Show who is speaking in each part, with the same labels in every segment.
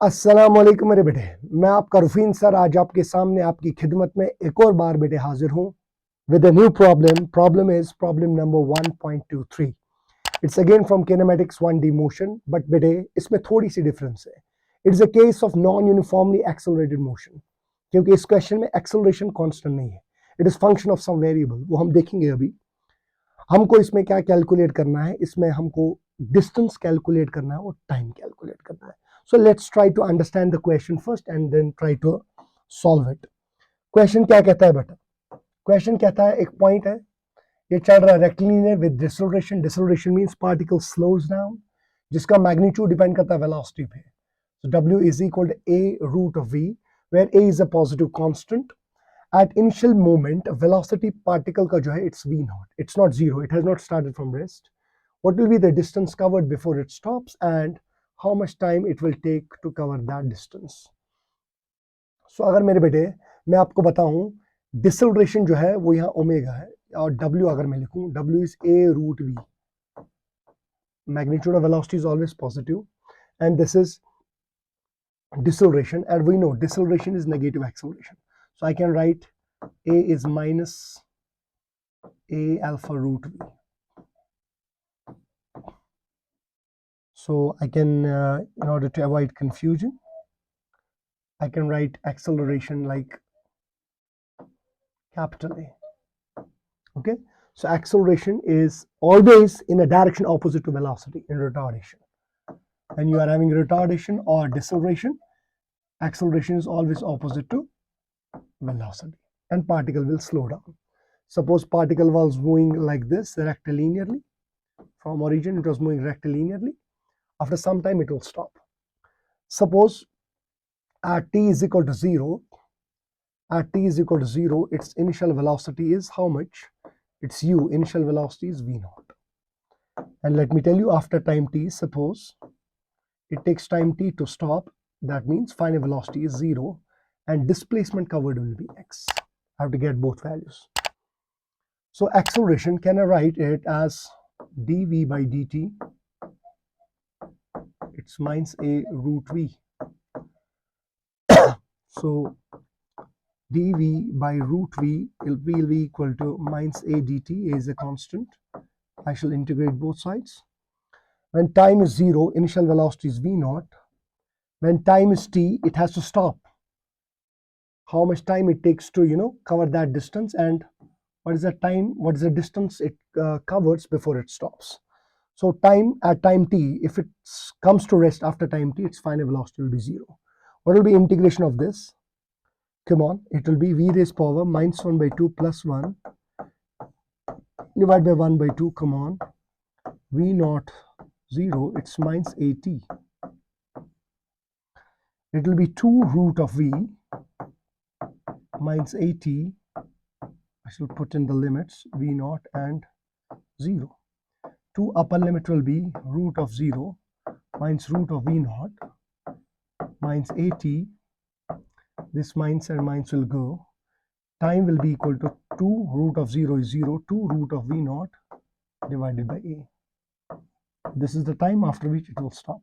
Speaker 1: अस्सलाम वालेकुम मेरे बेटे, मैं आपका रुफीन सर आज आपके सामने आपकी खिदमत में एक और बार बेटे हाजिर हूँ with a new problem. Problem is problem number 1.23. It's again from kinematics 1D motion, but बेटे इसमें थोड़ी सी डिफरेंस है. It's a case of non-uniformly accelerated motion, क्योंकि इस क्वेश्चन में एक्सेलरेशन कांस्टेंट नहीं है. It is function of some variable. वो हम देखेंगे अभी. हमको इसमें क्या कैलकुलेट करना है, इसमें हमको डिस्टेंस कैलकुलेट करना है और टाइम कैलकुलेट करना है. So let's try to understand the question first and then try to solve it. Question क्या कहता है बेटा? Question कहता है एक पॉइंट है, ये चल रहा है rectilinear with deceleration. Deceleration means particle slows down, जिसका मैग्नीट्यूड डिपेंड करता है वेलोसिटी पे. So W is equal to A root of V, where A is a positive constant. At initial moment, velocity particle का जो है it's V naught. It's not zero. It has not started from rest. What will be the distance covered before it stops and how much time it will take to cover that distance? So अगर मेरे बेटे मैं आपको बताऊं deceleration जो है वो यहाँ ओमेगा है और W अगर मैं लिखूं W is A root V. Magnitude of velocity is always positive and this is deceleration, and we know deceleration is negative acceleration. So I can write A is minus A alpha root V. So I can, in order to avoid confusion, I can write acceleration like capital A. Okay, so acceleration is always in a direction opposite to velocity in retardation. When you are having retardation or deceleration, acceleration is always opposite to velocity and particle will slow down. Suppose particle was moving like this rectilinearly from origin, it was moving rectilinearly. After some time it will stop. Suppose at t is equal to 0, its initial velocity is how much? It's u, initial velocity is v naught. And let me tell you, after time t, suppose it takes time t to stop, that means final velocity is 0 and displacement covered will be x. I have to get both values. So acceleration, can I write it as dv by dt? It's minus a root v. So dv by root v will be equal to minus a dt. A is a constant. I shall integrate both sides. When time is 0, initial velocity is v naught. When time is t, it has to stop. How much time it takes to cover that distance, and what is the time, what is the distance it covers before it stops. So time at time t, if it comes to rest after time t, its final velocity will be 0. What will be integration of this? Come on, it will be v raised power minus 1 by 2 plus 1 divided by 1 by 2. Come on, v naught 0, it's minus at. It will be 2 root of v minus at. I shall put in the limits v naught and 0. 2 upper limit will be root of 0 minus root of v naught minus at. This minus and minus will go. Time will be equal to 2 root of 0 is 0, 2 root of v naught divided by a. This is the time after which it will stop.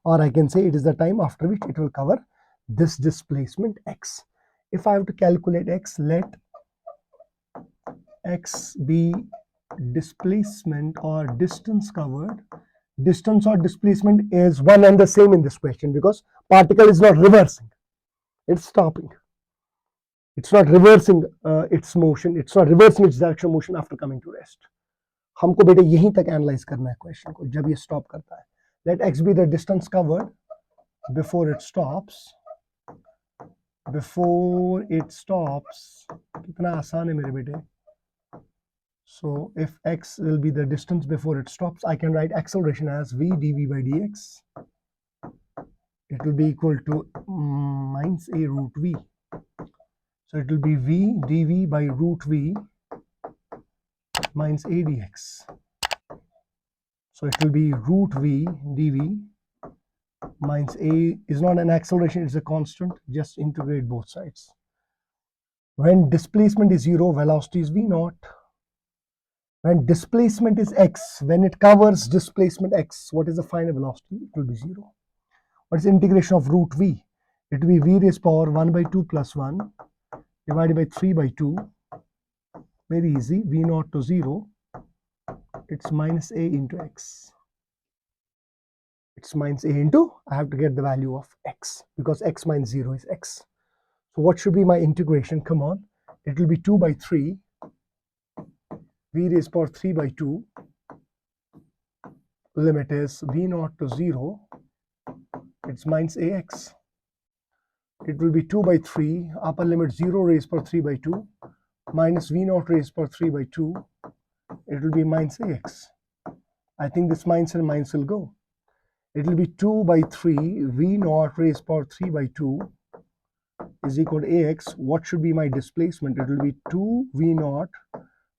Speaker 1: Or I can say it is the time after which it will cover this displacement x. If I have to calculate x, let x be displacement or distance covered. Distance or displacement is one and the same in this question because particle is not reversing, it's stopping. It's not reversing its motion, it's not reversing its direction motion after coming to rest. हमको बेटे यहीं तक analyse करना है question को जब ये stop करता है. Let x be the distance covered before it stops. Before it stops, कितना आसान है मेरे बेटे. So if x will be the distance before it stops, I can write acceleration as v dv by dx. It will be equal to minus a root v. So it will be v dv by root v minus a dx. So it will be root v dv minus a is not an acceleration, it's a constant. Just integrate both sides. When displacement is 0, velocity is v naught. When displacement is x, when it covers displacement x, what is the final velocity? It will be 0. What is integration of root v? It will be v raised power 1 by 2 plus 1 divided by 3 by 2. Very easy. V naught to 0. It's minus a into x. It's minus a into, I have to get the value of x, because x minus 0 is x. So what should be my integration? Come on. It will be 2 by 3. V raised power 3 by 2. Limit is v naught to 0. It's minus ax. It will be 2 by 3. Upper limit 0 raised power 3 by 2. Minus v naught raised power 3 by 2. It will be minus ax. I think this minus and minus will go. It will be 2 by 3. V naught raised power 3 by 2 is equal to ax. What should be my displacement? It will be 2 v naught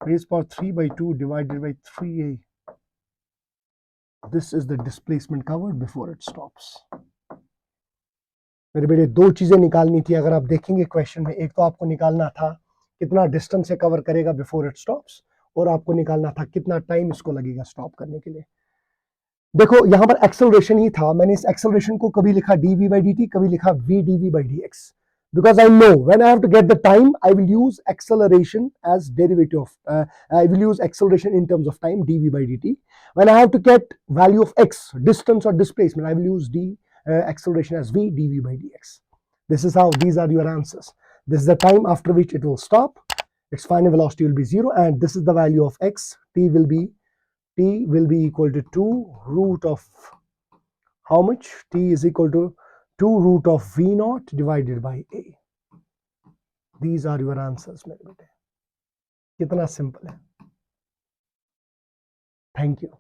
Speaker 1: raised power 3 by 2 divided by 3a. This is the displacement covered before it stops. मेरे बेटे दो चीजें निकालनी थी. अगर आप देखेंगे question में, एक तो आपको निकालना था कितना डिस्टेंस से कवर करेगा बिफोर इट स्टॉप्स, और आपको निकालना था कितना टाइम इसको लगेगा स्टॉप करने के लिए. देखो यहां पर एक्सेलरेशन ही था. मैंने इस एक्सेलरेशन को कभी लिखा dv by dt, कभी लिखा v dv by dx, because I know when I have to get the time, I will use acceleration as derivative of, I will use acceleration in terms of time, dv by dt. When I have to get value of x, distance or displacement, I will use acceleration as v dv by dx. This is how, these are your answers. This is the time after which it will stop. Its final velocity will be 0, and this is the value of x. T will be equal to 2 root of how much? T is equal to 2 root of v naught divided by a. These are your answers, मेरे बेटे. कितना simple है. Thank you.